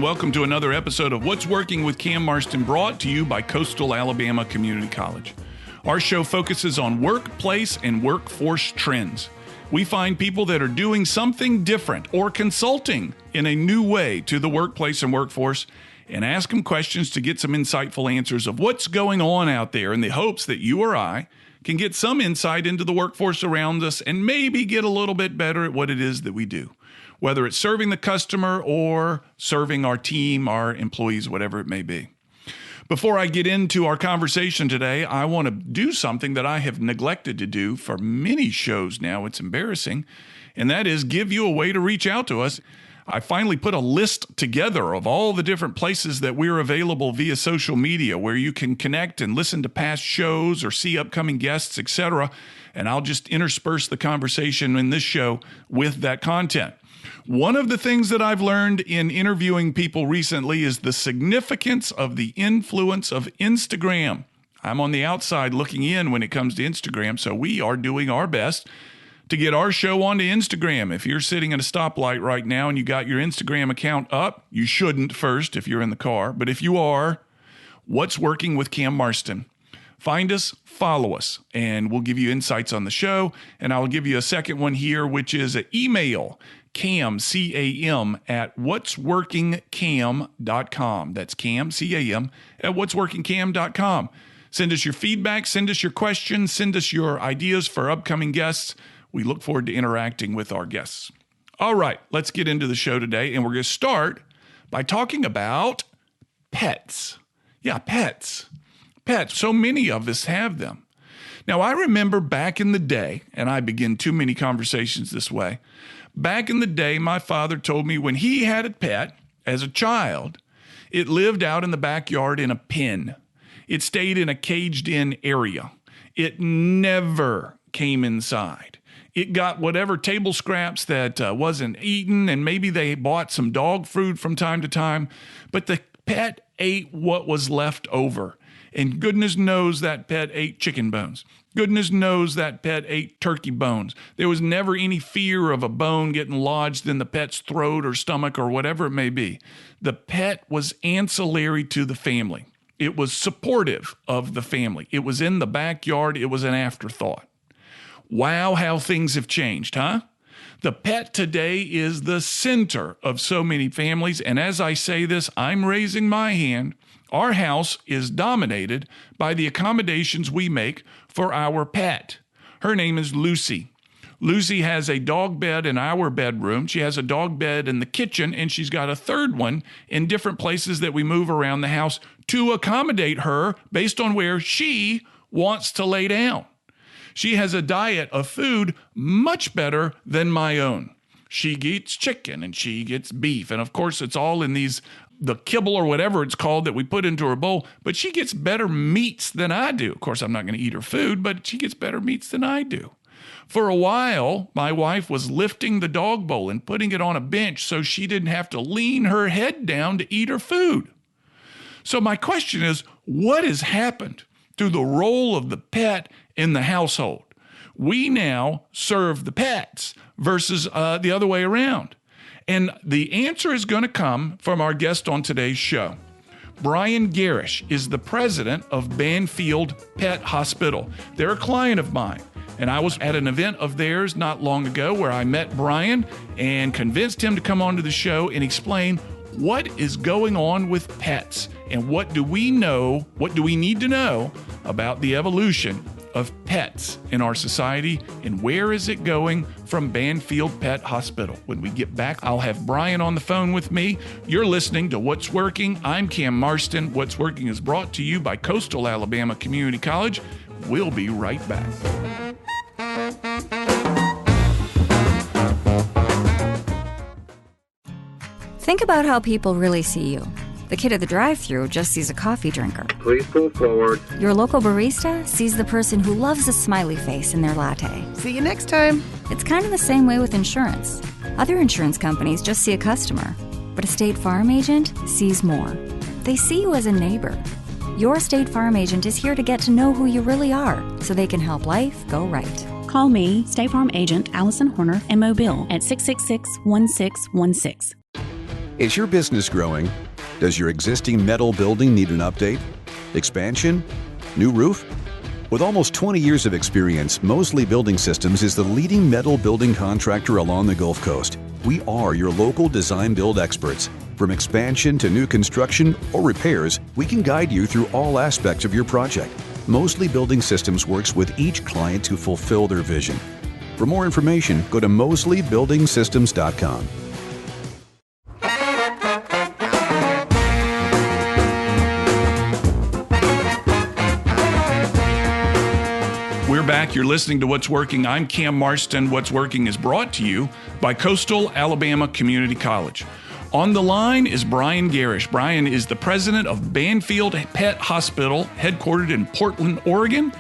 welcome to another episode of What's Working with Cam Marston, brought to you by Coastal Alabama Community College. Our show focuses on workplace and workforce trends. We find people that are doing something different or consulting in a new way to the workplace and workforce and ask them questions to get some insightful answers of what's going on out there in the hopes that you or I can get some insight into the workforce around us and maybe get a little bit better at what it is that we do, whether it's serving the customer or serving our team, our employees, whatever it may be. Before I get into our conversation today, I want to do something that I have neglected to do for many shows now. It's embarrassing, and that is give you a way to reach out to us. I finally put a list together of all the different places that we're available via social media where you can connect and listen to past shows or see upcoming guests, etc. And I'll just intersperse the conversation in this show with that content. One of the things that I've learned in interviewing people recently is the significance of the influence of Instagram. I'm on the outside looking in when it comes to Instagram, so we are doing our best to get our show onto Instagram. If you're sitting at a stoplight right now and you got your Instagram account up, you shouldn't first if you're in the car, but if you are, What's Working with Cam Marston? Find us, follow us, and we'll give you insights on the show, and I'll give you a second one here, which is an email, Cam, C-A-M, at what'sworkingcam.com. That's Cam, C-A-M, at what'sworkingcam.com. Send us your feedback, send us your questions, send us your ideas for upcoming guests. We look forward to interacting with our guests. All right, let's get into the show today, and we're going to start by talking about pets. Yeah, pets. Pets. So many of us have them. Now, I remember back in the day, and I begin too many conversations this way, back in the day, my father told me when he had a pet as a child, it lived out in the backyard in a pen. It stayed in a caged-in area. It never came inside. It got whatever table scraps that wasn't eaten, and maybe they bought some dog food from time to time, but the pet ate what was left over. And goodness knows that pet ate chicken bones. Goodness knows that pet ate turkey bones. There was never any fear of a bone getting lodged in the pet's throat or stomach or whatever it may be. The pet was ancillary to the family. It was supportive of the family. It was in the backyard. It was an afterthought. Wow, how things have changed, huh? The pet today is the center of so many families. And as I say this, I'm raising my hand. Our house is dominated by the accommodations we make for our pet. Her name is Lucy. Lucy has a dog bed in our bedroom. She has a dog bed in the kitchen, and she's got a third one in different places that we move around the house to accommodate her based on where she wants to lay down. She has a diet of food much better than my own. She eats chicken and she gets beef. And of course, it's all in the kibble or whatever it's called that we put into her bowl. But she gets better meats than I do. Of course, I'm not going to eat her food, but she gets better meats than I do. For a while, my wife was lifting the dog bowl and putting it on a bench so she didn't have to lean her head down to eat her food. So my question is, what has happened to the role of the pet in the household? We now serve the pets versus the other way around. And the answer is going to come from our guest on today's show. Brian Garish is the president of Banfield Pet Hospital. They're a client of mine. And I was at an event of theirs not long ago where I met Brian and convinced him to come onto the show and explain what is going on with pets and what do we know, what do we need to know about the evolution of pets in our society and where is it going from Banfield Pet Hospital. When we get back, I'll have Brian on the phone with me. You're listening to What's Working. I'm Cam Marston. What's Working is brought to you by Coastal Alabama Community College. We'll be right back. Think about how people really see you. The kid at the drive-thru just sees a coffee drinker. Please pull forward. Your local barista sees the person who loves a smiley face in their latte. See you next time. It's kind of the same way with insurance. Other insurance companies just see a customer, but a State Farm agent sees more. They see you as a neighbor. Your State Farm agent is here to get to know who you really are so they can help life go right. Call me, State Farm agent Allison Horner, in Mobile at 666-1616. Is your business growing? Does your existing metal building need an update? Expansion? New roof? With almost 20 years of experience, Mosley Building Systems is the leading metal building contractor along the Gulf Coast. We are your local design build experts. From expansion to new construction or repairs, we can guide you through all aspects of your project. Mosley Building Systems works with each client to fulfill their vision. For more information, go to mosleybuildingsystems.com. We're back. You're listening to What's Working. I'm Cam Marston. What's Working is brought to you by Coastal Alabama Community College. On the line is Brian Garish. Brian is the president of Banfield Pet Hospital, headquartered in Portland, Oregon.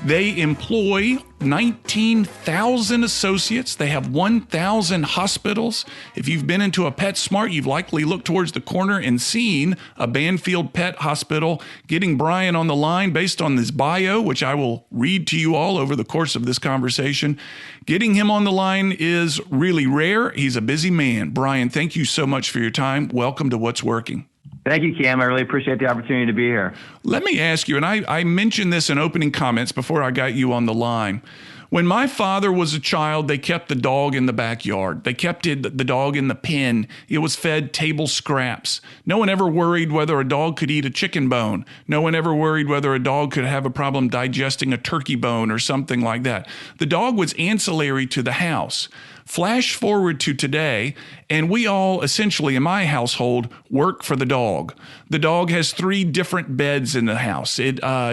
They employ 19,000 associates. They have 1,000 hospitals. If you've been into a PetSmart, you've likely looked towards the corner and seen a Banfield Pet Hospital. Getting Brian on the line based on this bio, which I will read to you all over the course of this conversation. Getting him on the line is really rare. He's a busy man. Brian, thank you so much for your time. Welcome to What's Working. Thank you, Cam. I really appreciate the opportunity to be here. Let me ask you, and I mentioned this in opening comments before I got you on the line. When my father was a child, they kept the dog in the backyard. They kept the dog in the pen. It was fed table scraps. No one ever worried whether a dog could eat a chicken bone. No one ever worried whether a dog could have a problem digesting a turkey bone or something like that. The dog was ancillary to the house. Flash forward to today, and we all essentially in my household work for the dog. The dog has 3 different beds in the house.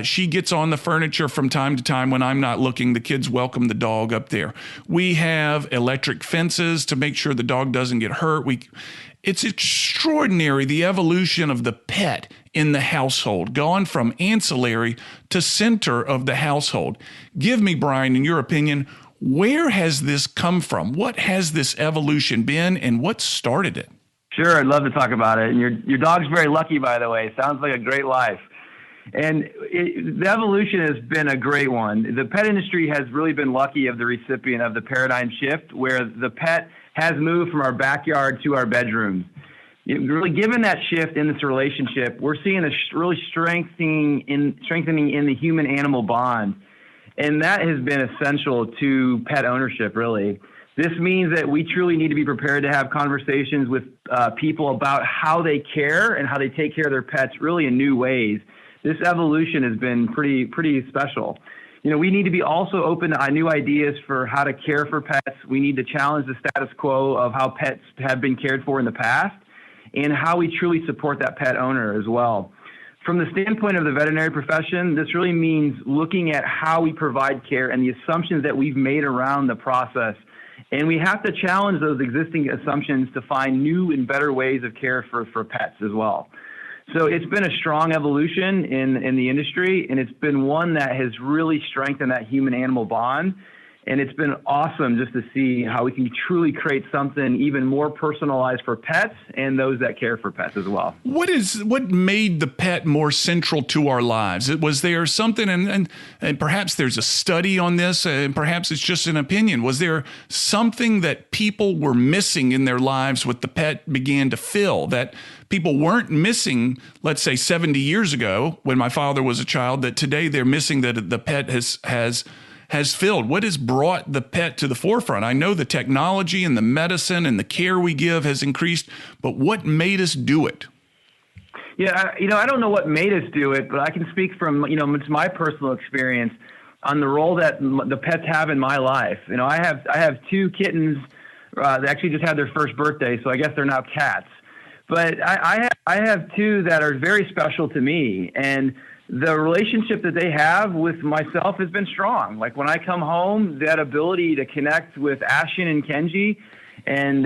She gets on the furniture from time to time when I'm not looking. The kids welcome the dog up there. We have electric fences to make sure the dog doesn't get hurt. It's extraordinary, the evolution of the pet in the household, gone from ancillary to center of the household. Give me, Brian, in your opinion, where has this come from? What has this evolution been, and what started it? Sure, I'd love to talk about it. And your dog's very lucky, by the way. Sounds like a great life. And the evolution has been a great one. The pet industry has really been lucky of the recipient of the paradigm shift, where the pet has moved from our backyard to our bedrooms. Really, given that shift in this relationship, we're seeing a really strengthening in the human-animal bond. And that has been essential to pet ownership, really. This means that we truly need to be prepared to have conversations with people about how they care and how they take care of their pets really in new ways. This evolution has been pretty special. We need to be also open to new ideas for how to care for pets. We need to challenge the status quo of how pets have been cared for in the past and how we truly support that pet owner as well. From the standpoint of the veterinary profession, this really means looking at how we provide care and the assumptions that we've made around the process. And we have to challenge those existing assumptions to find new and better ways of care for pets as well. So it's been a strong evolution in the industry, and it's been one that has really strengthened that human-animal bond. And it's been awesome just to see how we can truly create something even more personalized for pets and those that care for pets as well. What made the pet more central to our lives? Was there something, and perhaps there's a study on this, and perhaps it's just an opinion. Was there something that people were missing in their lives what the pet began to fill, that people weren't missing, let's say 70 years ago when my father was a child, that today they're missing that the pet has filled? What has brought the pet to the forefront? I know the technology and the medicine and the care we give has increased, but what made us do it? Yeah, I don't know what made us do it, but I can speak from, it's my personal experience on the role that the pets have in my life. I have 2 kittens that actually just had their first birthday, so I guess they're now cats. But I have 2 that are very special to me, and the relationship that they have with myself has been strong. Like when I come home, that ability to connect with Ashton and Kenji and,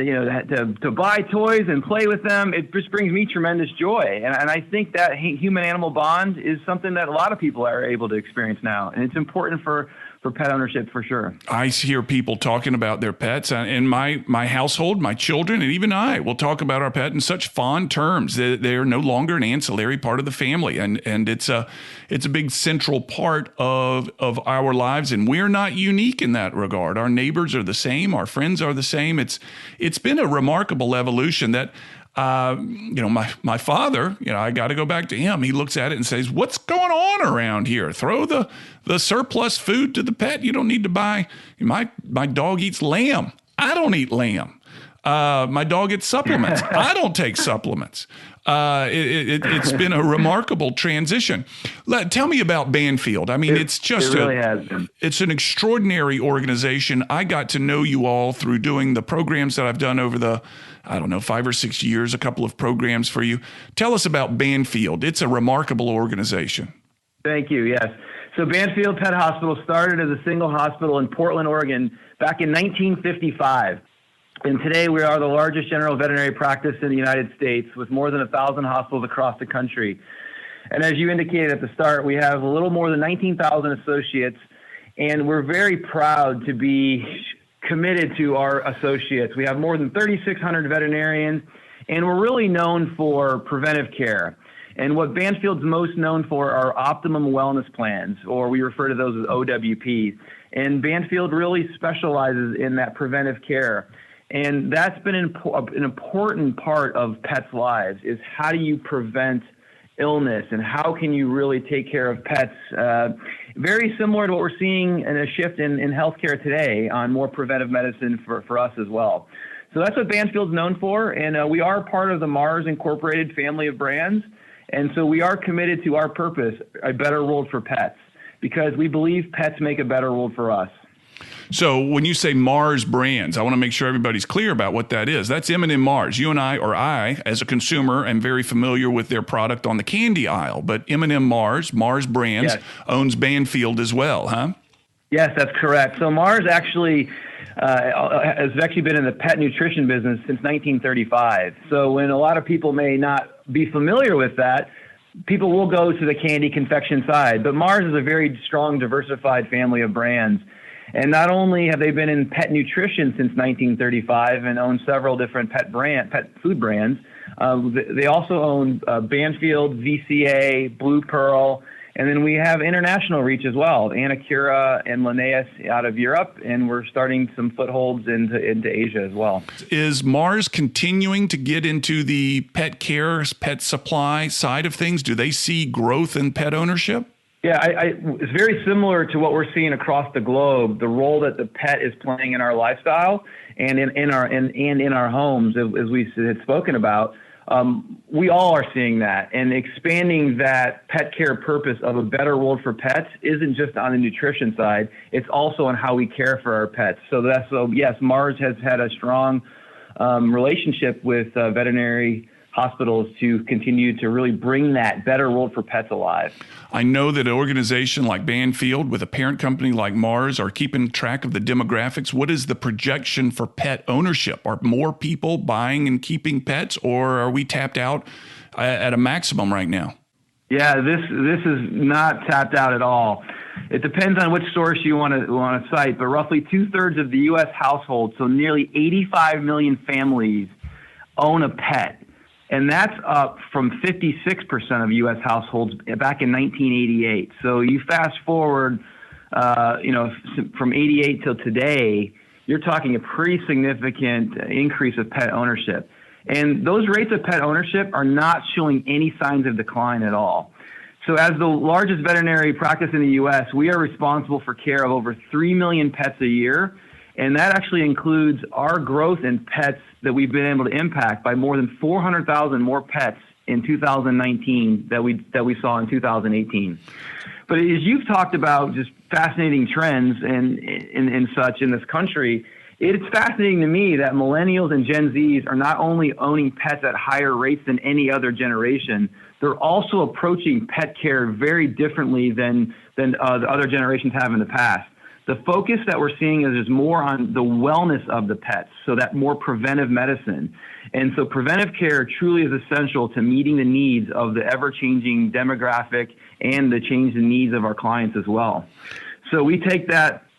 to buy toys and play with them, it just brings me tremendous joy. And I think that human-animal bond is something that a lot of people are able to experience now. And it's important for pet ownership for sure. I hear people talking about their pets in my household, my children, and even I will talk about our pet in such fond terms. They're no longer an ancillary part of the family, and it's a big central part of our lives, and we're not unique in that regard. Our neighbors are the same, our friends are the same. It's been a remarkable evolution that My father, I got to go back to him. He looks at it and says, "What's going on around here? Throw the surplus food to the pet. You don't need to buy. My dog eats lamb. I don't eat lamb. My dog gets supplements. I don't take supplements." It's been a remarkable transition. Tell me about Banfield. I mean, it's an extraordinary organization. I got to know you all through doing the programs that I've done over the, 5 or 6 years, a couple of programs for you. Tell us about Banfield. It's a remarkable organization. Thank you. Yes. So Banfield Pet Hospital started as a single hospital in Portland, Oregon back in 1955. And today we are the largest general veterinary practice in the United States with more than 1,000 hospitals across the country. And as you indicated at the start, we have a little more than 19,000 associates, and we're very proud to be committed to our associates. We have more than 3,600 veterinarians, and we're really known for preventive care. And what Banfield's most known for are optimum wellness plans, or we refer to those as OWPs. And Banfield really specializes in that preventive care. And that's been an important part of pets' lives, is how do you prevent illness and how can you really take care of pets? Very similar to what we're seeing in a shift in healthcare today on more preventive medicine for us as well. So that's what Banfield's known for. And we are part of the Mars Incorporated family of brands. And so we are committed to our purpose, a better world for pets, because we believe pets make a better world for us. So when you say Mars brands, I want to make sure everybody's clear about what that is. That's M&M Mars. You and I, as a consumer, am very familiar with their product on the candy aisle. But M&M Mars brands, yes, owns Banfield as well, huh? Yes, that's correct. So Mars actually has actually been in the pet nutrition business since 1935. So when a lot of people may not be familiar with that, people will go to the candy confection side. But Mars is a very strong, diversified family of brands. And not only have they been in pet nutrition since 1935 and own several different pet food brands, they also own Banfield, VCA, Blue Pearl, and then we have international reach as well, Anacura and Linnaeus out of Europe, and we're starting some footholds into Asia as well. Is Mars continuing to get into the pet care, pet supply side of things? Do they see growth in pet ownership? Yeah, it's very similar to what we're seeing across the globe. The role that the pet is playing in our lifestyle and in our homes, as we had spoken about. We all are seeing that, and expanding that pet care purpose of a better world for pets isn't just on the nutrition side; it's also on how we care for our pets. So yes, Mars has had a strong relationship with veterinary hospitals to continue to really bring that better world for pets alive. I know that an organization like Banfield with a parent company like Mars are keeping track of the demographics. What is the projection for pet ownership? Are more people buying and keeping pets, or are we tapped out at a maximum right now? Yeah, this is not tapped out at all. It depends on which source you want to cite, but roughly 2/3 of the U.S. households, so nearly 85 million families, own a pet. And that's up from 56% of U.S. households back in 1988. So you fast forward, from 88 till today, you're talking a pretty significant increase of pet ownership. And those rates of pet ownership are not showing any signs of decline at all. So as the largest veterinary practice in the U.S., we are responsible for care of over 3 million pets a year. And that actually includes our growth in pets that we've been able to impact by more than 400,000 more pets in 2019 that we saw in 2018. But as you've talked about just fascinating trends and such in this country, it's fascinating to me that millennials and Gen Zs are not only owning pets at higher rates than any other generation, they're also approaching pet care very differently than the other generations have in the past. The focus that we're seeing is more on the wellness of the pets, so that more preventive medicine. And so preventive care truly is essential to meeting the needs of the ever-changing demographic and the changing needs of our clients as well. So we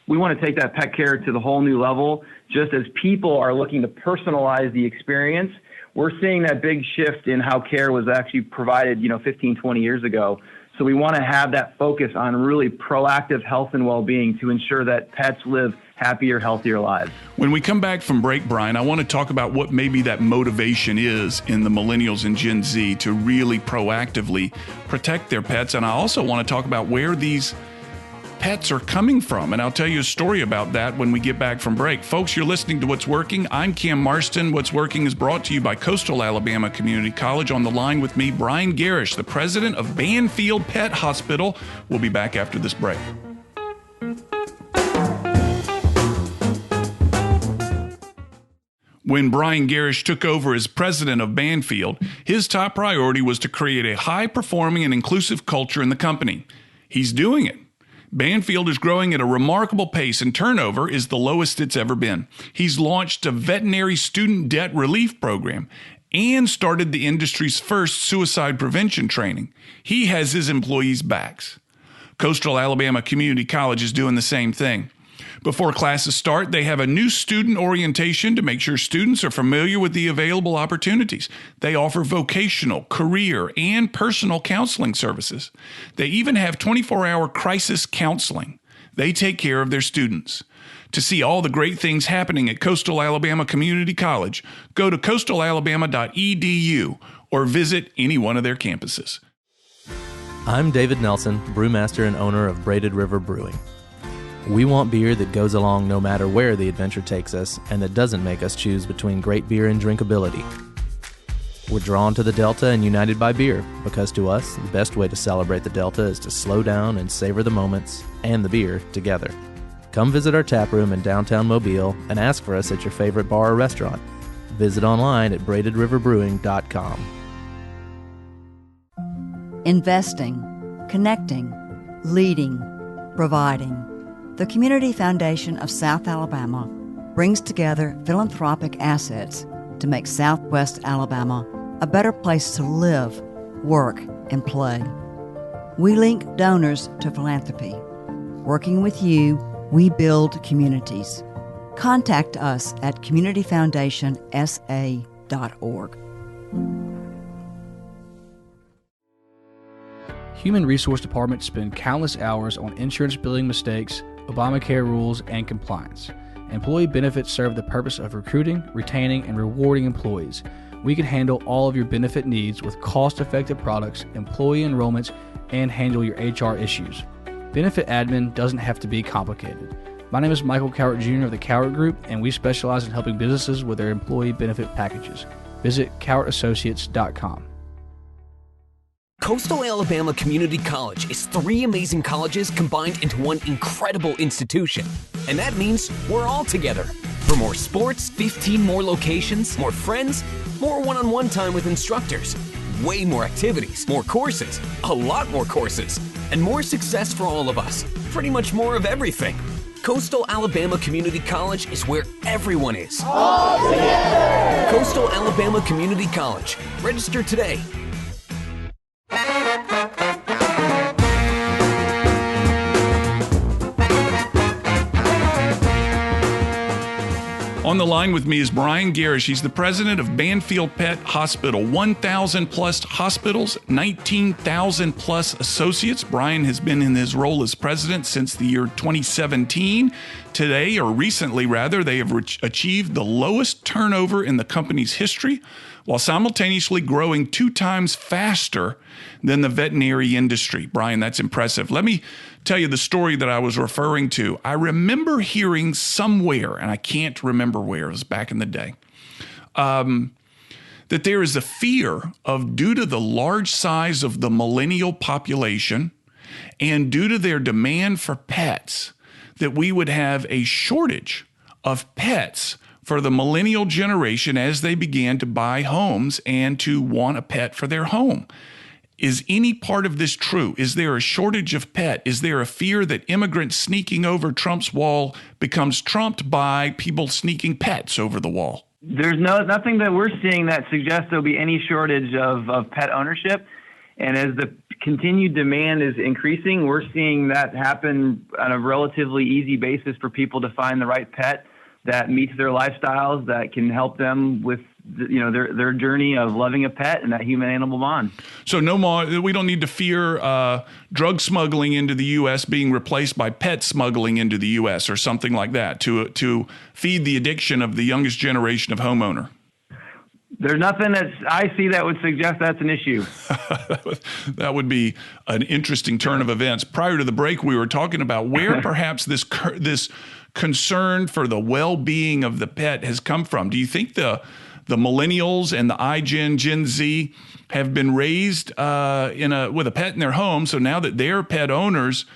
want to take that pet care to the whole new level. Just as people are looking to personalize the experience, we're seeing that big shift in how care was actually provided, 15, 20 years ago. So we want to have that focus on really proactive health and well-being to ensure that pets live happier, healthier lives. When we come back from break, Brian, I want to talk about what maybe that motivation is in the millennials and Gen Z to really proactively protect their pets. And I also want to talk about where these pets are coming from. And I'll tell you a story about that when we get back from break. Folks, you're listening to What's Working. I'm Cam Marston. What's Working is brought to you by Coastal Alabama Community College. On the line with me, Brian Garish, the president of Banfield Pet Hospital. We'll be back after this break. When Brian Garish took over as president of Banfield, his top priority was to create a high-performing and inclusive culture in the company. He's doing it. Banfield is growing at a remarkable pace, and turnover is the lowest it's ever been. He's launched a veterinary student debt relief program and started the industry's first suicide prevention training. He has his employees' backs. Coastal Alabama Community College is doing the same thing. Before classes start, they have a new student orientation to make sure students are familiar with the available opportunities. They offer vocational, career, and personal counseling services. They even have 24-hour crisis counseling. They take care of their students. To see all the great things happening at Coastal Alabama Community College, go to coastalalabama.edu or visit any one of their campuses. I'm David Nelson, brewmaster and owner of Braided River Brewing. We want beer that goes along no matter where the adventure takes us and that doesn't make us choose between great beer and drinkability. We're drawn to the Delta and united by beer because to us, the best way to celebrate the Delta is to slow down and savor the moments and the beer together. Come visit our tap room in downtown Mobile and ask for us at your favorite bar or restaurant. Visit online at braidedriverbrewing.com. Investing, connecting, leading, providing. The Community Foundation of South Alabama brings together philanthropic assets to make Southwest Alabama a better place to live, work, and play. We link donors to philanthropy. Working with you, we build communities. Contact us at communityfoundationsa.org. Human Resource Departments spend countless hours on insurance billing mistakes, Obamacare rules, and compliance. Employee benefits serve the purpose of recruiting, retaining, and rewarding employees. We can handle all of your benefit needs with cost-effective products, employee enrollments, and handle your HR issues. Benefit admin doesn't have to be complicated. My name is Michael Cowart Jr. of the Cowart Group, and we specialize in helping businesses with their employee benefit packages. Visit CowartAssociates.com. Coastal Alabama Community College is 3 amazing colleges combined into one incredible institution. And that means we're all together. For more sports, 15 more locations, more friends, more one-on-one time with instructors, way more activities, more courses, a lot more courses, and more success for all of us. Pretty much more of everything. Coastal Alabama Community College is where everyone is. All together! Coastal Alabama Community College. Register today. On the line with me is Brian Garish. He's the president of Banfield Pet Hospital. 1,000 plus hospitals, 19,000 plus associates. Brian has been in his role as president since the year 2017. Today, or recently rather, they have achieved the lowest turnover in the company's history, while simultaneously growing 2 times faster than the veterinary industry. Brian, that's impressive. Let me tell you the story that I was referring to. I remember hearing somewhere, and I can't remember where, it was back in the day, that there is a fear of, due to the large size of the millennial population and due to their demand for pets, that we would have a shortage of pets for the millennial generation as they began to buy homes and to want a pet for their home. Is any part of this true? Is there a shortage of pet? Is there a fear that immigrants sneaking over Trump's wall becomes trumped by people sneaking pets over the wall? There's nothing that we're seeing that suggests there'll be any shortage of pet ownership. And as the continued demand is increasing, we're seeing that happen on a relatively easy basis for people to find the right pet that meets their lifestyles, that can help them with their journey of loving a pet and that human-animal bond. So no more. We don't need to fear drug smuggling into the U.S. being replaced by pet smuggling into the U.S. or something like that to feed the addiction of the youngest generation of homeowner. There's nothing that I see that would suggest that's an issue. That would be an interesting turn of events. Prior to the break, we were talking about where perhaps this concern for the well-being of the pet has come from. Do you think the millennials and the Gen Z have been raised with a pet in their home, so now that they're pet owners,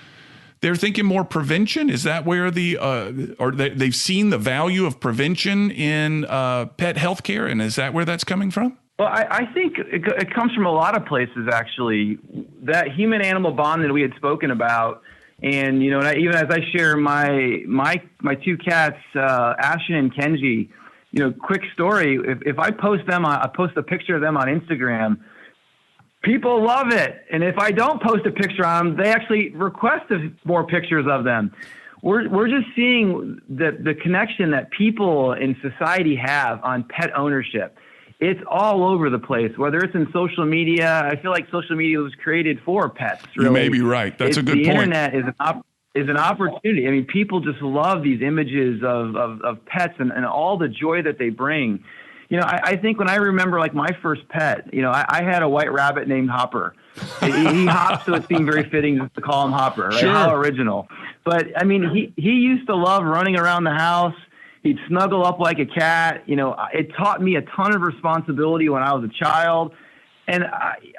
they're thinking more prevention? Is that where they've seen the value of prevention in pet healthcare, and is that where that's coming from? Well, I think it comes from a lot of places, actually. That human-animal bond that we had spoken about, and even as I share my two cats, Ashton and Kenji. Quick story. If I post a picture of them on Instagram, people love it. And if I don't post a picture on them, they actually request more pictures of them. We're just seeing the connection that people in society have on pet ownership. It's all over the place, whether it's in social media. I feel like social media was created for pets. Really. You may be right. That's a good point. The internet is an opportunity. I mean, people just love these images of pets and all the joy that they bring. I think when I remember like my first pet, I had a white rabbit named Hopper. He hopped, so it seemed very fitting to call him Hopper, right? Sure. How original. But I mean, he used to love running around the house. He'd snuggle up like a cat. It taught me a ton of responsibility when I was a child. And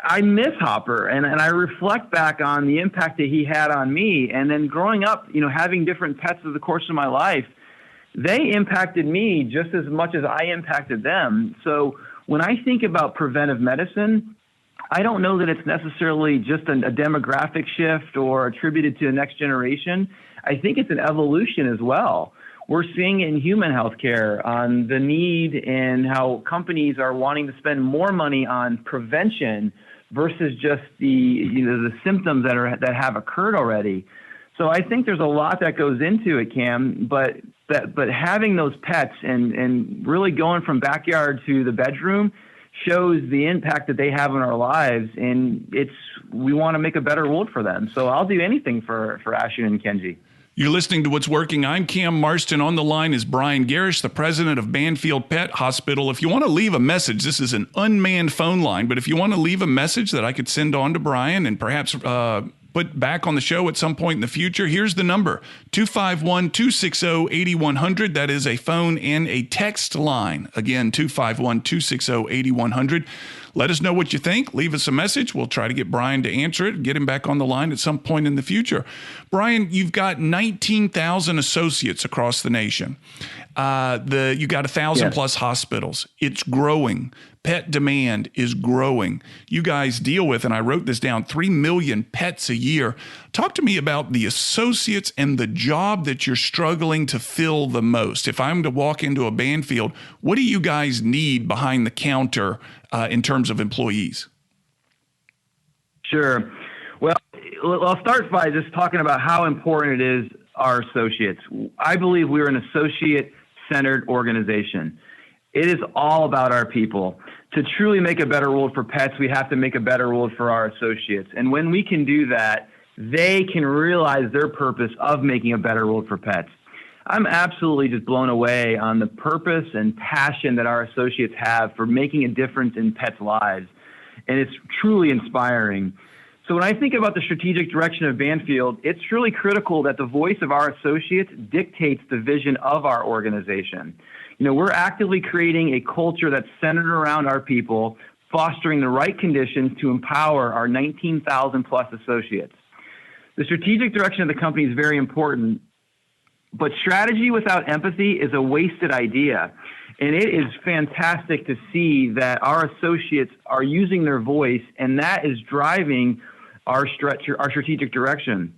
I miss Hopper, and I reflect back on the impact that he had on me. And then growing up, having different pets over the course of my life, they impacted me just as much as I impacted them. So when I think about preventive medicine, I don't know that it's necessarily just a demographic shift or attributed to the next generation. I think it's an evolution as well. We're seeing in human healthcare on the need and how companies are wanting to spend more money on prevention versus just the symptoms that have occurred already. So I think there's a lot that goes into it, Cam, but having those pets and really going from backyard to the bedroom shows the impact that they have in our lives, and we want to make a better world for them. So I'll do anything for Ashton and Kenji. You're listening to What's Working. I'm Cam Marston. On the line is Brian Garish, the president of Banfield Pet Hospital. If you want to leave a message, this is an unmanned phone line, but if you want to leave a message that I could send on to Brian and perhaps put back on the show at some point in the future, here's the number, 251-260-8100. That is a phone and a text line. Again, 251-260-8100. Let us know what you think. Leave us a message. We'll try to get Brian to answer it, get him back on the line at some point in the future. Brian, you've got 19,000 associates across the nation. You got 1,000 plus hospitals. It's growing. Pet demand is growing. You guys deal with, and I wrote this down, 3 million pets a year. Talk to me about the associates and the job that you're struggling to fill the most. If I'm to walk into a Banfield, what do you guys need behind the counter in terms of employees? Sure. Well, I'll start by just talking about how important it is our associates. I believe we're an associate-centered organization. It is all about our people. To truly make a better world for pets, we have to make a better world for our associates. And when we can do that, they can realize their purpose of making a better world for pets. I'm absolutely just blown away on the purpose and passion that our associates have for making a difference in pets' lives. And it's truly inspiring. So when I think about the strategic direction of Banfield, it's really critical that the voice of our associates dictates the vision of our organization. We're actively creating a culture that's centered around our people, fostering the right conditions to empower our 19,000 plus associates. The strategic direction of the company is very important, but strategy without empathy is a wasted idea. And it is fantastic to see that our associates are using their voice, and that is driving our strategic direction.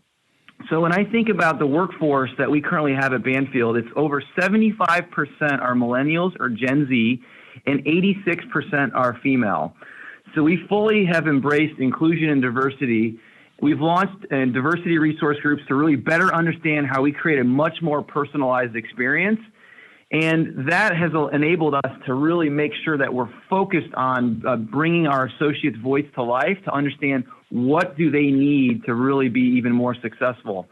So when I think about the workforce that we currently have at Banfield, it's over 75% are millennials or Gen Z, and 86% are female. So we fully have embraced inclusion and diversity. We've launched diversity resource groups to really better understand how we create a much more personalized experience. And that has enabled us to really make sure that we're focused on bringing our associates' voice to life, to understand what do they need to really be even more successful.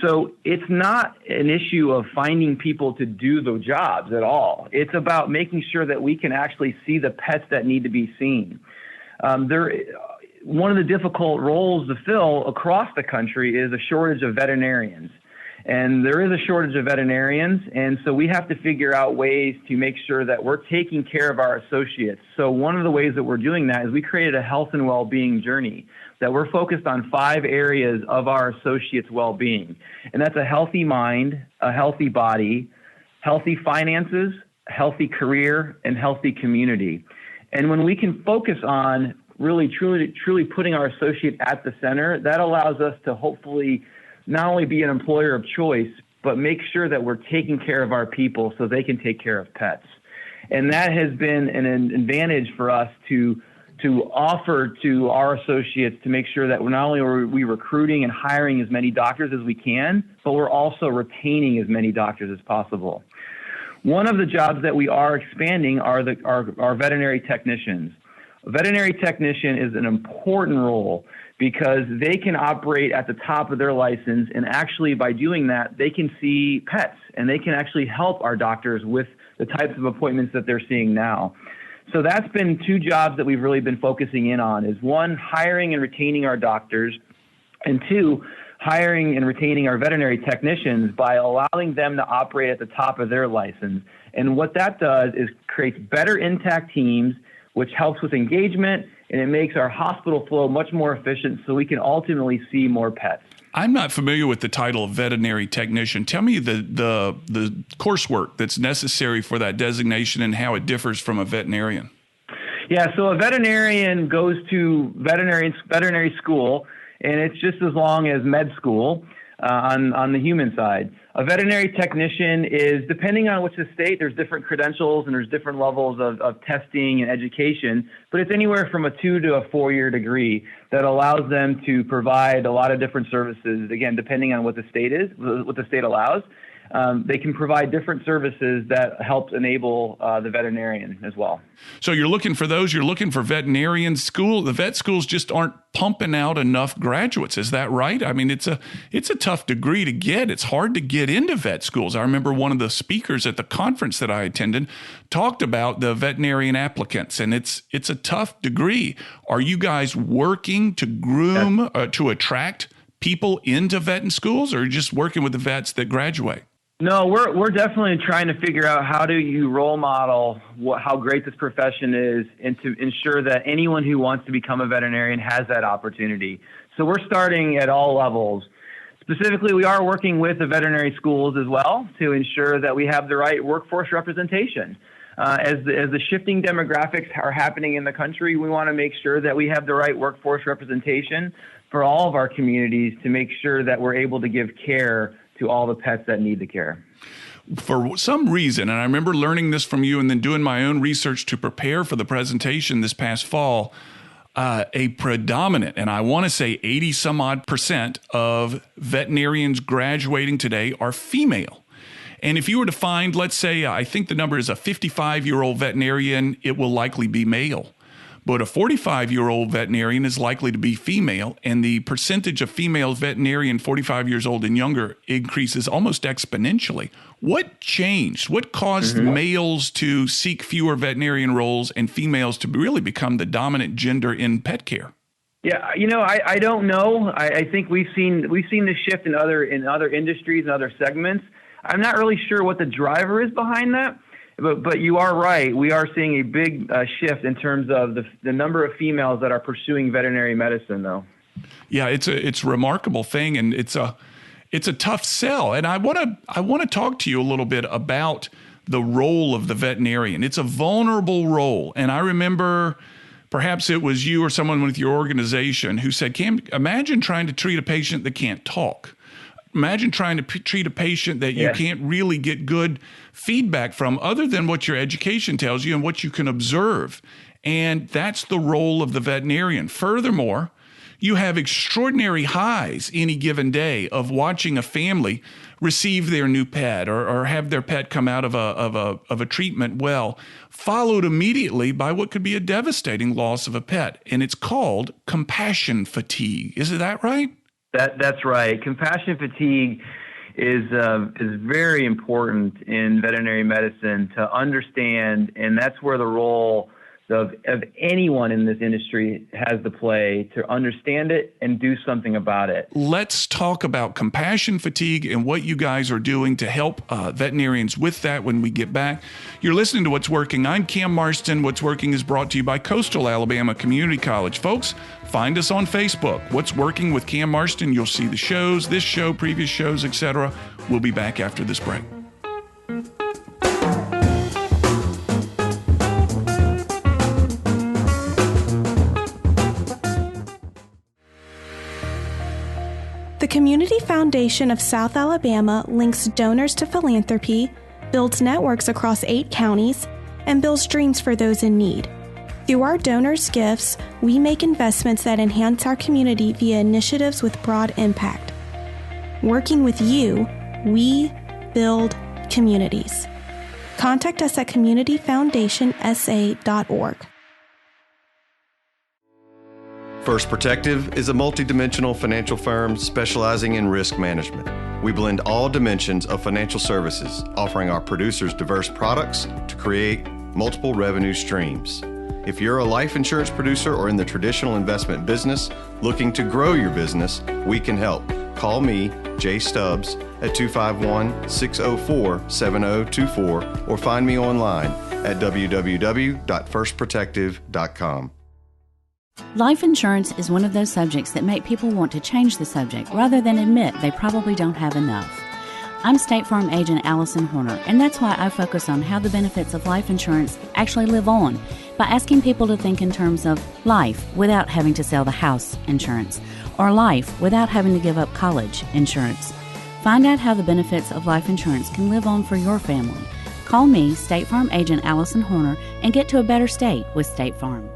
So it's not an issue of finding people to do the jobs at all. It's about making sure that we can actually see the pets that need to be seen. One of the difficult roles to fill across the country is a shortage of veterinarians. And there is a shortage of veterinarians, and so we have to figure out ways to make sure that we're taking care of our associates. So one of the ways that we're doing that is we created a health and well-being journey that we're focused on 5 areas of our associates' well-being. And that's a healthy mind, a healthy body, healthy finances, healthy career, and healthy community. And when we can focus on really truly putting our associate at the center, that allows us to hopefully not only be an employer of choice, but make sure that we're taking care of our people so they can take care of pets. And that has been an advantage for us to offer to our associates to make sure that not only are we recruiting and hiring as many doctors as we can, but we're also retaining as many doctors as possible. One of the jobs that we are expanding are our veterinary technicians. A veterinary technician is an important role because they can operate at the top of their license, and actually by doing that, they can see pets and they can actually help our doctors with the types of appointments that they're seeing now. So that's been 2 jobs that we've really been focusing in on, is 1, hiring and retaining our doctors, and 2, hiring and retaining our veterinary technicians by allowing them to operate at the top of their license. And what that does is creates better intact teams, which helps with engagement, and it makes our hospital flow much more efficient so we can ultimately see more pets. I'm not familiar with the title of veterinary technician. Tell me the coursework that's necessary for that designation and how it differs from a veterinarian. Yeah, so a veterinarian goes to veterinary school, and it's just as long as med school on the human side. A veterinary technician is, depending on which state, there's different credentials and there's different levels of testing and education, but it's anywhere from a 2 to a 4-year degree that allows them to provide a lot of different services. Again, depending on what the state is, what the state allows, they can provide different services that helps enable the veterinarian as well. So you're looking for those, you're looking for veterinarian school. The vet schools just aren't pumping out enough graduates. Is that right? I mean, it's a tough degree to get. It's hard to get into vet schools. I remember one of the speakers at the conference that I attended talked about the veterinarian applicants, and it's a tough degree. Are you guys working to groom, to attract people into vet schools, or just working with the vets that graduate? No, we're definitely trying to figure out how do you role model how great this profession is, and to ensure that anyone who wants to become a veterinarian has that opportunity. So we're starting at all levels. Specifically, we are working with the veterinary schools as well to ensure that we have the right workforce representation. As the shifting demographics are happening in the country, we want to make sure that we have the right workforce representation for all of our communities to make sure that we're able to give care to all the pets that need the care. For some reason, and I remember learning this from you and then doing my own research to prepare for the presentation this past fall, a predominant, and I want to say 80 some odd % of veterinarians graduating today are female. And if you were to find, let's say, I think the number is a 55-year-old veterinarian, it will likely be male. But a 45-year-old veterinarian is likely to be female, and the percentage of female veterinarian 45 years old and younger increases almost exponentially. What changed? What caused males to seek fewer veterinarian roles and females to really become the dominant gender in pet care? Yeah, I don't know. I think we've seen the shift in other industries and other segments. I'm not really sure what the driver is behind that. But you are right. We are seeing a big shift in terms of the number of females that are pursuing veterinary medicine, though. Yeah, it's a remarkable thing, and it's a tough sell. And I want to talk to you a little bit about the role of the veterinarian. It's a vulnerable role, and I remember perhaps it was you or someone with your organization who said, "Cam, imagine trying to treat a patient that can't talk. Imagine trying to treat a patient that you can't really get good feedback from other than what your education tells you and what you can observe." And that's the role of the veterinarian. Furthermore, you have extraordinary highs any given day of watching a family receive their new pet or have their pet come out of a treatment well, followed immediately by what could be a devastating loss of a pet. And it's called compassion fatigue. Is that right? That's right. Compassion fatigue is very important in veterinary medicine to understand, and that's where the role of anyone in this industry has to play to understand it and do something about it. Let's talk about compassion fatigue and what you guys are doing to help veterinarians with that when we get back. You're listening to What's Working. I'm Cam Marston. What's Working is brought to you by Coastal Alabama Community College. Folks, find us on Facebook. What's Working with Cam Marston. You'll see the shows, this show, previous shows, etc. We'll be back after this break. The Community Foundation of South Alabama links donors to philanthropy, builds networks across 8 counties, and builds dreams for those in need. Through our donors' gifts, we make investments that enhance our community via initiatives with broad impact. Working with you, we build communities. Contact us at communityfoundationsa.org. First Protective is a multidimensional financial firm specializing in risk management. We blend all dimensions of financial services, offering our producers diverse products to create multiple revenue streams. If you're a life insurance producer or in the traditional investment business looking to grow your business, we can help. Call me, Jay Stubbs, at 251-604-7024 or find me online at www.firstprotective.com. Life insurance is one of those subjects that make people want to change the subject rather than admit they probably don't have enough. I'm State Farm agent Allison Horner, and that's why I focus on how the benefits of life insurance actually live on by asking people to think in terms of life without having to sell the house insurance, or life without having to give up college insurance. Find out how the benefits of life insurance can live on for your family. Call me, State Farm agent Allison Horner, and get to a better state with State Farm.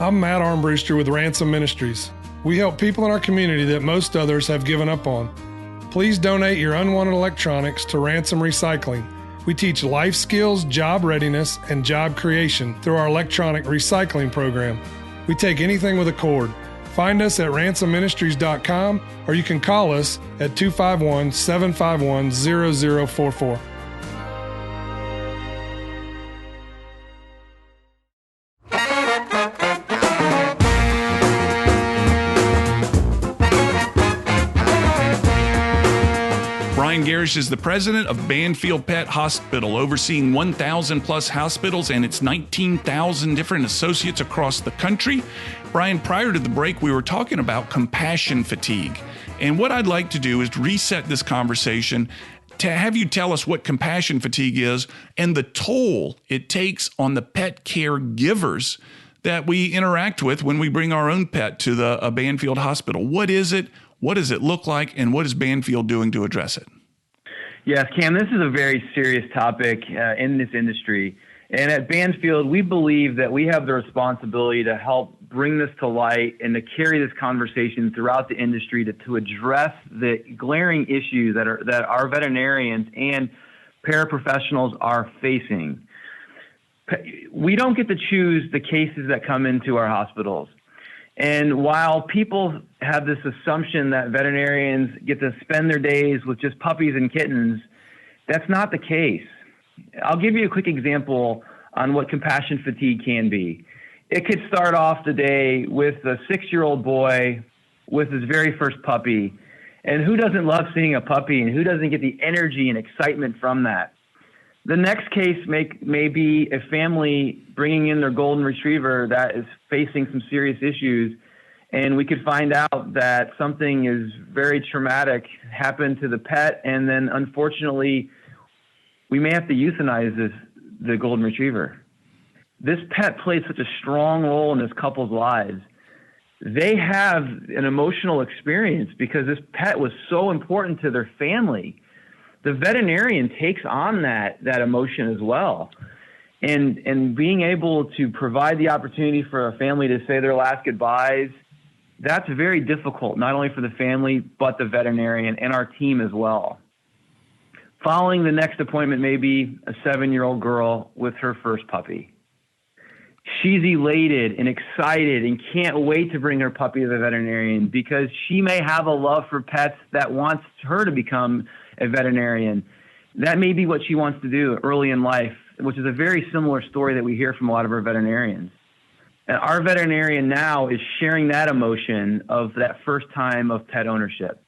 I'm Matt Armbruster with Ransom Ministries. We help people in our community that most others have given up on. Please donate your unwanted electronics to Ransom Recycling. We teach life skills, job readiness, and job creation through our electronic recycling program. We take anything with a cord. Find us at ransomministries.com, or you can call us at 251-751-0044. Garish is the president of Banfield Pet Hospital, overseeing 1,000 plus hospitals and its 19,000 different associates across the country. Brian, prior to the break, we were talking about compassion fatigue. And what I'd like to do is reset this conversation to have you tell us what compassion fatigue is and the toll it takes on the pet caregivers that we interact with when we bring our own pet to the Banfield Hospital. What is it? What does it look like? And what is Banfield doing to address it? Yes, Cam, this is a very serious topic in this industry. And at Banfield, we believe that we have the responsibility to help bring this to light and to carry this conversation throughout the industry to address the glaring issues that our veterinarians and paraprofessionals are facing. We don't get to choose the cases that come into our hospitals. And while people have this assumption that veterinarians get to spend their days with just puppies and kittens, that's not the case. I'll give you a quick example on what compassion fatigue can be. It could start off the day with a 6-year-old boy with his very first puppy. And who doesn't love seeing a puppy, and who doesn't get the energy and excitement from that? The next case may be a family bringing in their golden retriever that is facing some serious issues, and we could find out that something is very traumatic happened to the pet, and then unfortunately we may have to euthanize the golden retriever. This pet played such a strong role in this couple's lives. They have an emotional experience because this pet was so important to their family. The veterinarian takes on that emotion as well. And being able to provide the opportunity for a family to say their last goodbyes, that's very difficult, not only for the family, but the veterinarian and our team as well. Following the next appointment may be a 7-year-old girl with her first puppy. She's elated and excited and can't wait to bring her puppy to the veterinarian because she may have a love for pets that wants her to become a veterinarian. That may be what she wants to do early in life, which is a very similar story that we hear from a lot of our veterinarians. And our veterinarian now is sharing that emotion of that first time of pet ownership.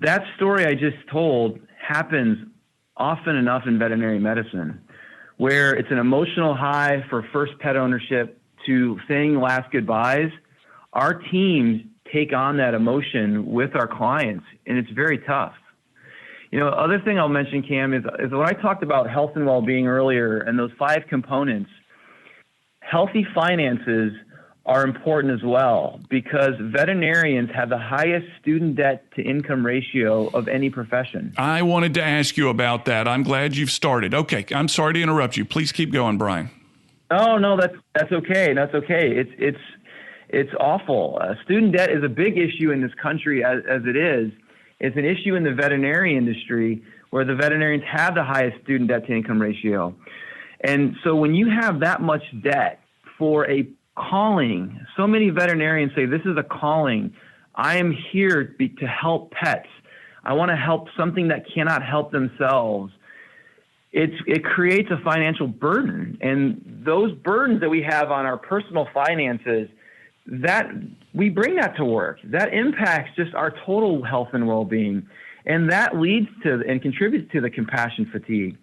That story I just told happens often enough in veterinary medicine, where it's an emotional high for first pet ownership to saying last goodbyes. Our teams take on that emotion with our clients, and it's very tough. You know, other thing I'll mention, Cam, is when I talked about health and well-being earlier and those 5 components, healthy finances are important as well because veterinarians have the highest student debt to income ratio of any profession. I wanted to ask you about that. I'm glad you've started. Okay, I'm sorry to interrupt you. Please keep going, Brian. Oh, no, that's okay. That's okay. It's awful. Student debt is a big issue in this country as it is. It's an issue in the veterinary industry where the veterinarians have the highest student debt to income ratio. And so when you have that much debt for a calling, so many veterinarians say, this is a calling. I am here to help pets. I want to help something that cannot help themselves. It creates a financial burden. And those burdens that we have on our personal finances, that we bring that to work. That impacts just our total health and well-being. And that leads to and contributes to the compassion fatigue.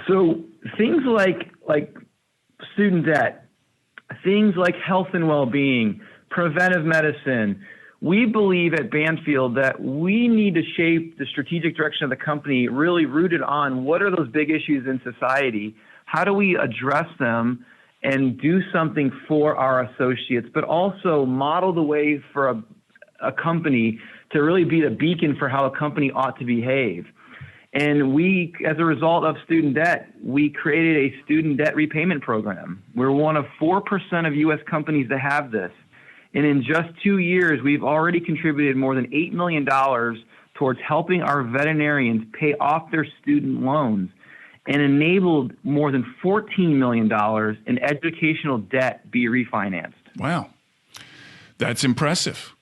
So things like student debt, things like health and well-being, preventive medicine, we believe at Banfield that we need to shape the strategic direction of the company really rooted on what are those big issues in society, how do we address them and do something for our associates, but also model the way for a company to really be the beacon for how a company ought to behave. And we, as a result of student debt, we created a student debt repayment program. We're one of 4% of U.S. companies that have this. And in just 2 years, we've already contributed more than $8 million towards helping our veterinarians pay off their student loans and enabled more than $14 million in educational debt be refinanced. Wow. That's impressive.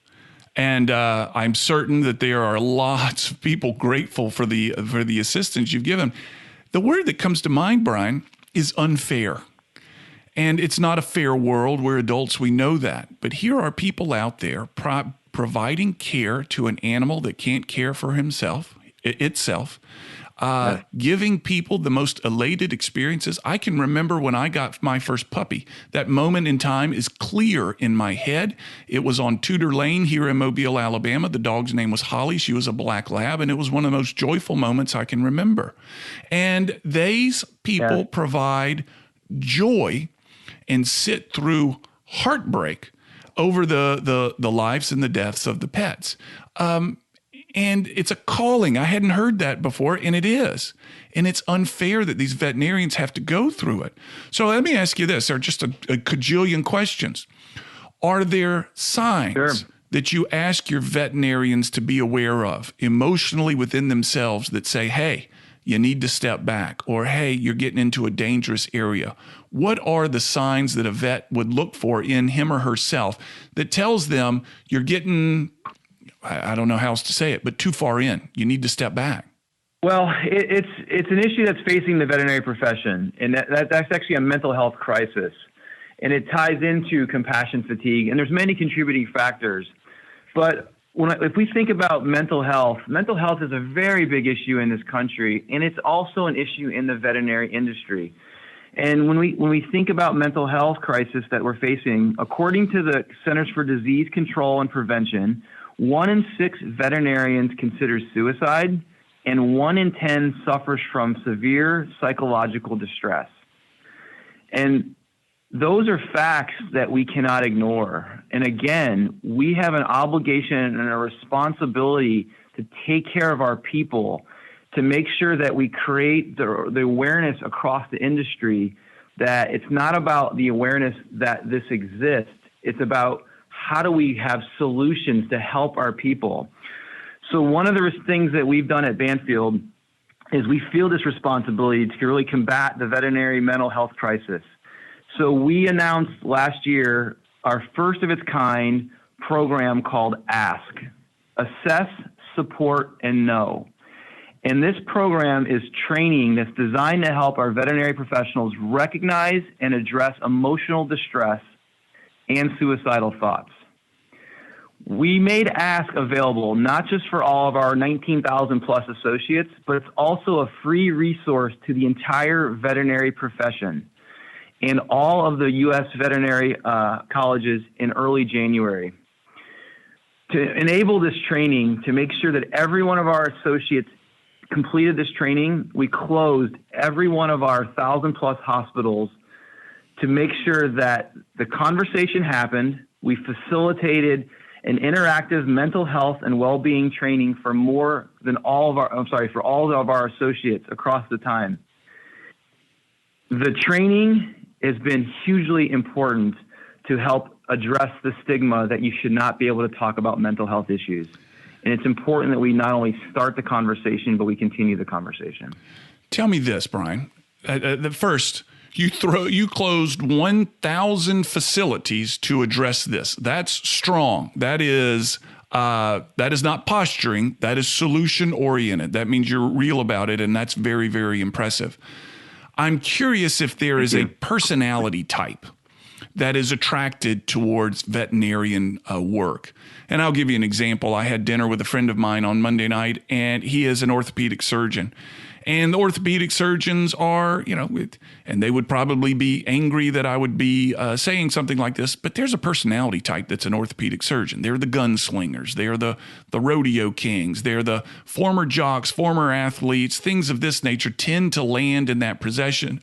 And I'm certain that there are lots of people grateful for the assistance you've given. The word that comes to mind, Brian, is unfair. And it's not a fair world. We're adults. We know that. But here are people out there providing care to an animal that can't care for itself, giving people the most elated experiences. I can remember when I got my first puppy. That moment in time is clear in my head. It was on Tudor Lane here in Mobile, Alabama. The dog's name was Holly. She was a black lab, and it was one of the most joyful moments I can remember. And these people provide joy and sit through heartbreak over the lives and the deaths of the pets. And it's a calling. I hadn't heard that before, and it is. And it's unfair that these veterinarians have to go through it. So let me ask you this. There are just a cajillion questions. Are there signs that you ask your veterinarians to be aware of emotionally within themselves that say, hey, you need to step back, or hey, you're getting into a dangerous area? What are the signs that a vet would look for in him or herself that tells them you're getting, I don't know how else to say it, but too far in? You need to step back. Well, it's an issue that's facing the veterinary profession, and that's actually a mental health crisis, and it ties into compassion fatigue, and there's many contributing factors. But if we think about mental health is a very big issue in this country, and it's also an issue in the veterinary industry. And when we think about mental health crisis that we're facing, according to the Centers for Disease Control and Prevention, 1 in 6 veterinarians considers suicide, and 1 in 10 suffers from severe psychological distress. And those are facts that we cannot ignore. And again, we have an obligation and a responsibility to take care of our people, to make sure that we create the awareness across the industry that it's not about the awareness that this exists. It's about how do we have solutions to help our people. So one of the things that we've done at Banfield is we feel this responsibility to really combat the veterinary mental health crisis. So we announced last year our first of its kind program called ASK, Assess, Support, and Know. And this program is training that's designed to help our veterinary professionals recognize and address emotional distress and suicidal thoughts. We made ASK available not just for all of our 19,000 plus associates, but it's also a free resource to the entire veterinary profession and all of the U.S. veterinary colleges in early January. To enable this training, to make sure that every one of our associates completed this training, we closed every one of our 1,000 plus hospitals to make sure that the conversation happened. We facilitated an interactive mental health and well-being training for all of our associates across the time. The training has been hugely important to help address the stigma that you should not be able to talk about mental health issues. And it's important that we not only start the conversation, but we continue the conversation. Tell me this, Brian. First, you closed 1,000 facilities to address this. That's strong. That is not posturing. That is solution oriented. That means you're real about it, and that's very, very impressive. I'm curious if there is a personality type that is attracted towards veterinarian work. And I'll give you an example. I had dinner with a friend of mine on Monday night, and he is an orthopedic surgeon. And the orthopedic surgeons are, and they would probably be angry that I would be saying something like this, but there's a personality type that's an orthopedic surgeon. They're the gunslingers. They're the rodeo kings. They're the former jocks, former athletes, things of this nature tend to land in that profession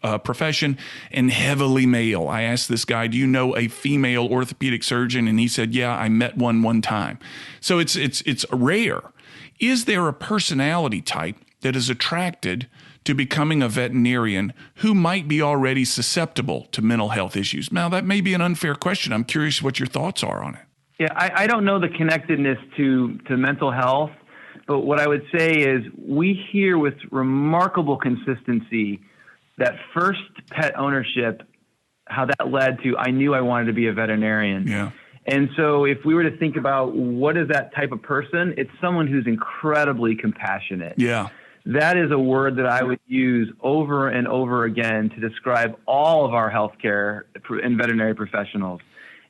and heavily male. I asked this guy, do you know a female orthopedic surgeon? And he said, yeah, I met one time. So it's rare. Is there a personality type that is attracted to becoming a veterinarian who might be already susceptible to mental health issues? Now, that may be an unfair question. I'm curious what your thoughts are on it. Yeah, I don't know the connectedness to mental health, but what I would say is we hear with remarkable consistency that first pet ownership, how that led to, I knew I wanted to be a veterinarian. Yeah. And so if we were to think about what is that type of person, it's someone who's incredibly compassionate. Yeah. That is a word that I would use over and over again to describe all of our healthcare and veterinary professionals,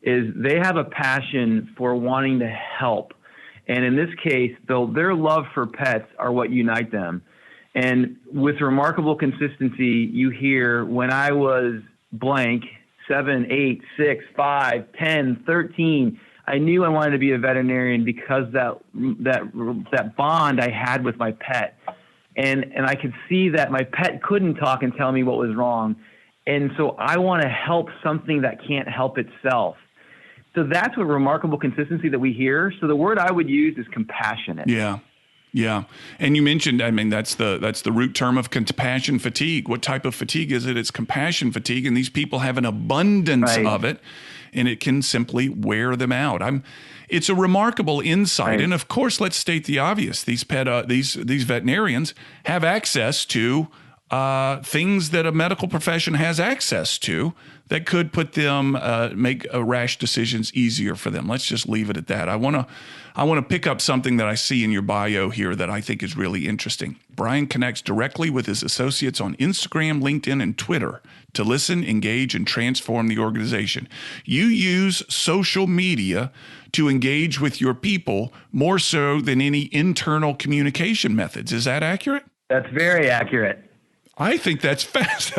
is they have a passion for wanting to help. And in this case, their love for pets are what unite them. And with remarkable consistency, you hear when I was blank, 7, 8, 6, 5, 10, 13, I knew I wanted to be a veterinarian because that bond I had with my pet. And I could see that my pet couldn't talk and tell me what was wrong. And so I want to help something that can't help itself. So that's what remarkable consistency that we hear. So the word I would use is compassionate. Yeah. Yeah. And you mentioned, that's the root term of compassion fatigue. What type of fatigue is it? It's compassion fatigue. And these people have an abundance of it, and it can simply wear them out. It's a remarkable insight. Right. And of course, let's state the obvious. These veterinarians have access to things that a medical profession has access to that could put them make rash decisions easier for them. Let's just leave it at that. I want to pick up something that I see in your bio here that I think is really interesting. Brian connects directly with his associates on Instagram, LinkedIn, and Twitter to listen, engage, and transform the organization. You use social media to engage with your people more so than any internal communication methods. Is that accurate? That's very accurate. I think that's fast.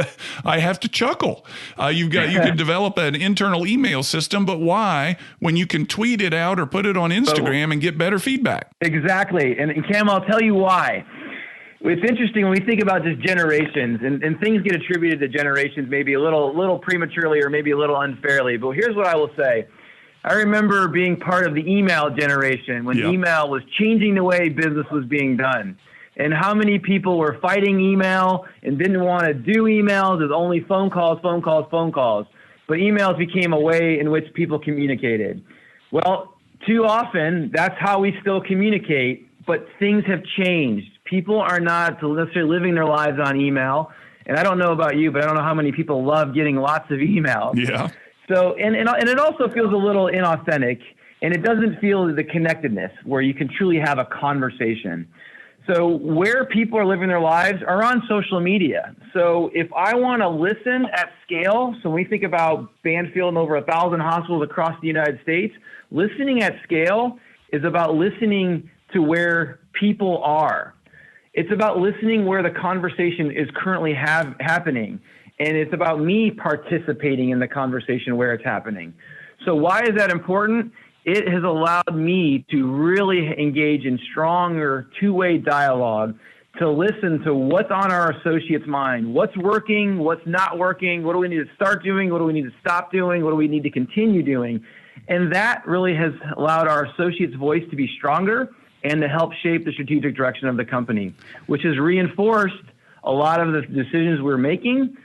I have to chuckle. You can develop an internal email system, but why when you can tweet it out or put it on Instagram and get better feedback? Exactly. And Cam, I'll tell you why. It's interesting when we think about just generations and things get attributed to generations maybe a little prematurely or maybe a little unfairly. But here's what I will say. I remember being part of the email generation when email was changing the way business was being done. And how many people were fighting email and didn't want to do emails? It was only phone calls. But emails became a way in which people communicated. Well, too often, that's how we still communicate, but things have changed. People are not necessarily living their lives on email. And I don't know about you, but I don't know how many people love getting lots of emails. Yeah. So, and it also feels a little inauthentic, and it doesn't feel the connectedness where you can truly have a conversation. So where people are living their lives are on social media. So if I want to listen at scale, so when we think about Banfield and over 1,000 hospitals across the United States, listening at scale is about listening to where people are. It's about listening where the conversation is currently happening. And it's about me participating in the conversation where it's happening. So why is that important? It has allowed me to really engage in stronger two-way dialogue to listen to what's on our associates' mind, what's working, what's not working, what do we need to start doing, what do we need to stop doing, what do we need to continue doing. And that really has allowed our associates' voice to be stronger and to help shape the strategic direction of the company, which has reinforced a lot of the decisions we're making,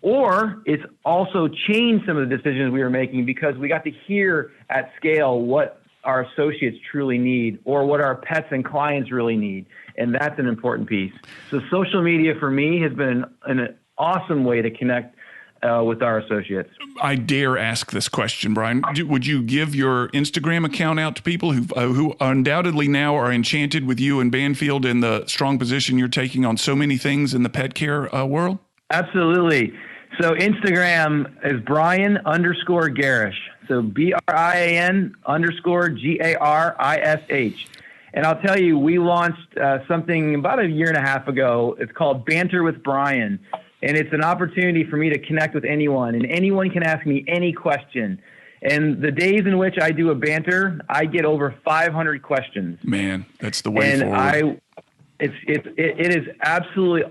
or it's also changed some of the decisions we were making because we got to hear at scale what our associates truly need or what our pets and clients really need. And that's an important piece. So social media for me has been an awesome way to connect with our associates. I dare ask this question, Brian. Would you give your Instagram account out to people who undoubtedly now are enchanted with you and Banfield and the strong position you're taking on so many things in the pet care world? Absolutely. So Instagram is Brian_Garish. So BRIAN_GARISH. And I'll tell you, we launched something about a year and a half ago. It's called Banter with Brian. And it's an opportunity for me to connect with anyone. And anyone can ask me any question. And the days in which I do a banter, I get over 500 questions. Man, that's the way forward. It is absolutely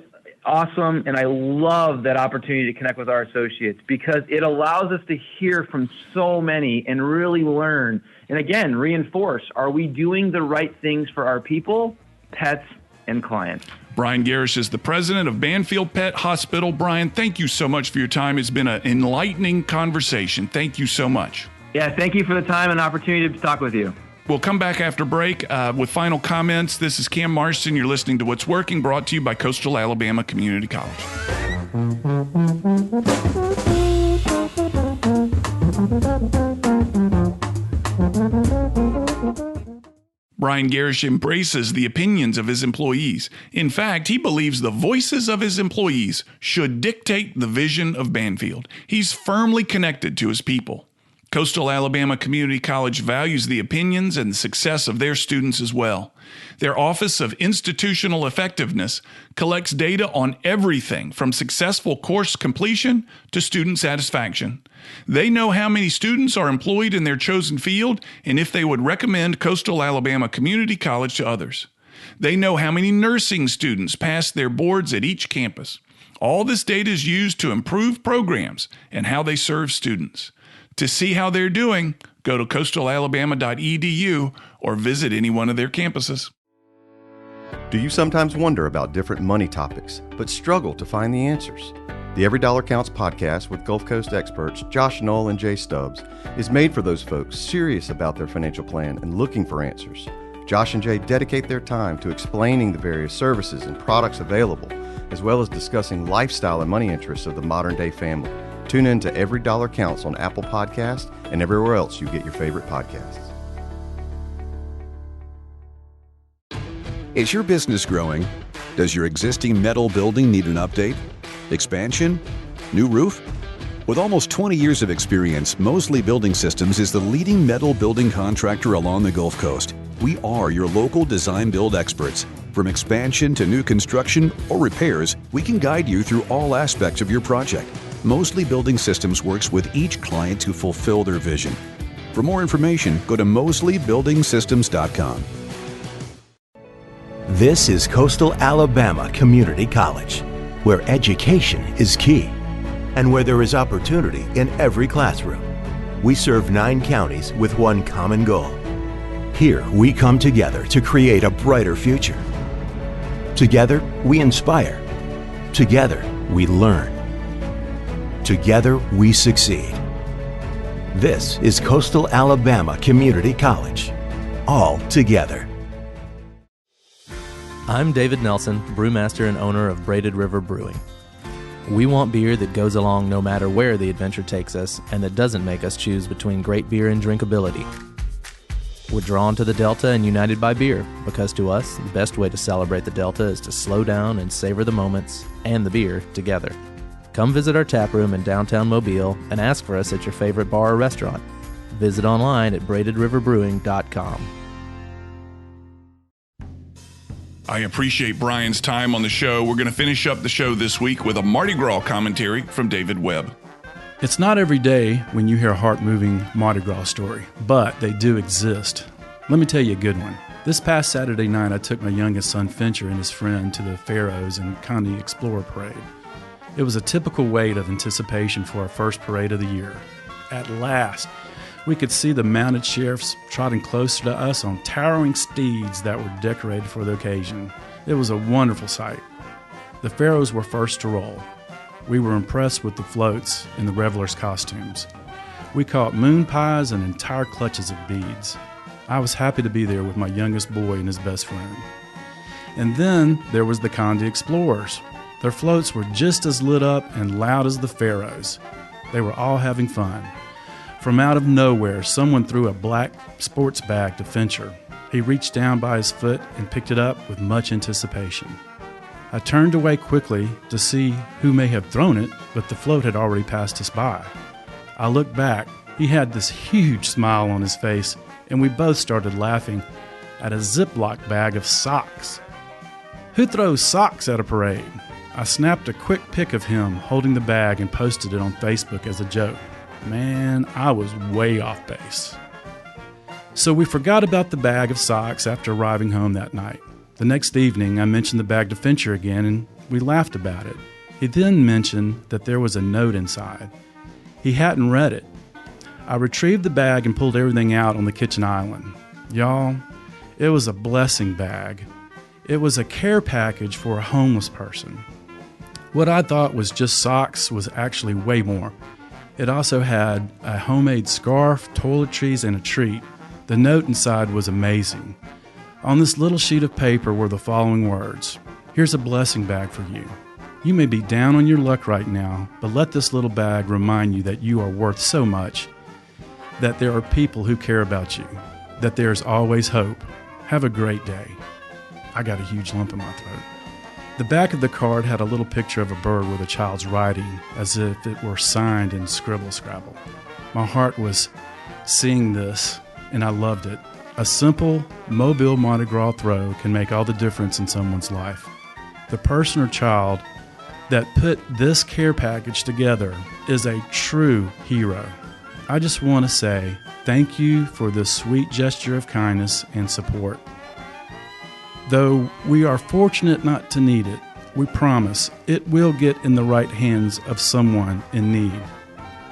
awesome, and I love that opportunity to connect with our associates because it allows us to hear from so many and really learn. And again, reinforce, are we doing the right things for our people, pets, and clients? Brian Garish is the president of Banfield Pet Hospital. Brian, thank you so much for your time. It's been an enlightening conversation. Thank you so much. Yeah, thank you for the time and opportunity to talk with you. We'll come back after break with final comments. This is Cam Marston. You're listening to What's Working, brought to you by Coastal Alabama Community College. Brian Garish embraces the opinions of his employees. In fact, he believes the voices of his employees should dictate the vision of Banfield. He's firmly connected to his people. Coastal Alabama Community College values the opinions and success of their students as well. Their Office of Institutional Effectiveness collects data on everything from successful course completion to student satisfaction. They know how many students are employed in their chosen field and if they would recommend Coastal Alabama Community College to others. They know how many nursing students pass their boards at each campus. All this data is used to improve programs and how they serve students. To see how they're doing, go to coastalalabama.edu or visit any one of their campuses. Do you sometimes wonder about different money topics, but struggle to find the answers? The Every Dollar Counts podcast with Gulf Coast experts Josh Knoll and Jay Stubbs is made for those folks serious about their financial plan and looking for answers. Josh and Jay dedicate their time to explaining the various services and products available, as well as discussing lifestyle and money interests of the modern-day family. Tune in to Every Dollar Counts on Apple Podcasts and everywhere else you get your favorite podcasts. Is your business growing? Does your existing metal building need an update? Expansion? New roof? With almost 20 years of experience, Mosley Building Systems is the leading metal building contractor along the Gulf Coast. We are your local design build experts. From expansion to new construction or repairs, we can guide you through all aspects of your project. Mosley Building Systems works with each client to fulfill their vision. For more information, go to mosleybuildingsystems.com. This is Coastal Alabama Community College, where education is key and where there is opportunity in every classroom. We serve 9 counties with one common goal. Here we come together to create a brighter future. Together, we inspire. Together, we learn. Together, we succeed. This is Coastal Alabama Community College. All together. I'm David Nelson, brewmaster and owner of Braided River Brewing. We want beer that goes along no matter where the adventure takes us and that doesn't make us choose between great beer and drinkability. We're drawn to the Delta and united by beer because to us, the best way to celebrate the Delta is to slow down and savor the moments and the beer together. Come visit our tap room in downtown Mobile and ask for us at your favorite bar or restaurant. Visit online at braidedriverbrewing.com. I appreciate Brian's time on the show. We're going to finish up the show this week with a Mardi Gras commentary from David Webb. It's not every day when you hear a heart-moving Mardi Gras story, but they do exist. Let me tell you a good one. This past Saturday night, I took my youngest son, Fincher, and his friend to the Pharaohs and County Explorer Parade. It was a typical wait of anticipation for our first parade of the year. At last, we could see the mounted sheriffs trotting closer to us on towering steeds that were decorated for the occasion. It was a wonderful sight. The Pharaohs were first to roll. We were impressed with the floats and the revelers' costumes. We caught moon pies and entire clutches of beads. I was happy to be there with my youngest boy and his best friend. And then there was the County Explorers. Their floats were just as lit up and loud as the Pharaohs. They were all having fun. From out of nowhere, someone threw a black sports bag to Fincher. He reached down by his foot and picked it up with much anticipation. I turned away quickly to see who may have thrown it, but the float had already passed us by. I looked back. He had this huge smile on his face, and we both started laughing at a Ziploc bag of socks. Who throws socks at a parade? I snapped a quick pic of him holding the bag and posted it on Facebook as a joke. Man, I was way off base. So we forgot about the bag of socks after arriving home that night. The next evening, I mentioned the bag to Fincher again, and we laughed about it. He then mentioned that there was a note inside. He hadn't read it. I retrieved the bag and pulled everything out on the kitchen island. Y'all, it was a blessing bag. It was a care package for a homeless person. What I thought was just socks was actually way more. It also had a homemade scarf, toiletries, and a treat. The note inside was amazing. On this little sheet of paper were the following words. Here's a blessing bag for you. You may be down on your luck right now, but let this little bag remind you that you are worth so much, that there are people who care about you, that there's always hope. Have a great day. I got a huge lump in my throat. The back of the card had a little picture of a bird with a child's writing, as if it were signed in scribble-scrabble. My heart was seeing this, and I loved it. A simple, mobile Mardi Gras throw can make all the difference in someone's life. The person or child that put this care package together is a true hero. I just want to say thank you for this sweet gesture of kindness and support. Though we are fortunate not to need it, we promise it will get in the right hands of someone in need.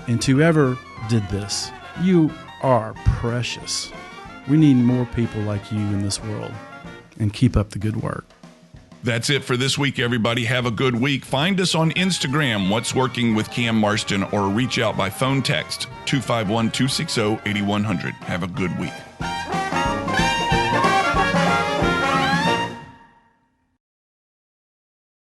And to whoever did this, you are precious. We need more people like you in this world. And keep up the good work. That's it for this week, everybody. Have a good week. Find us on Instagram, What's Working with Cam Marston, or reach out by phone text 251-260-8100. Have a good week.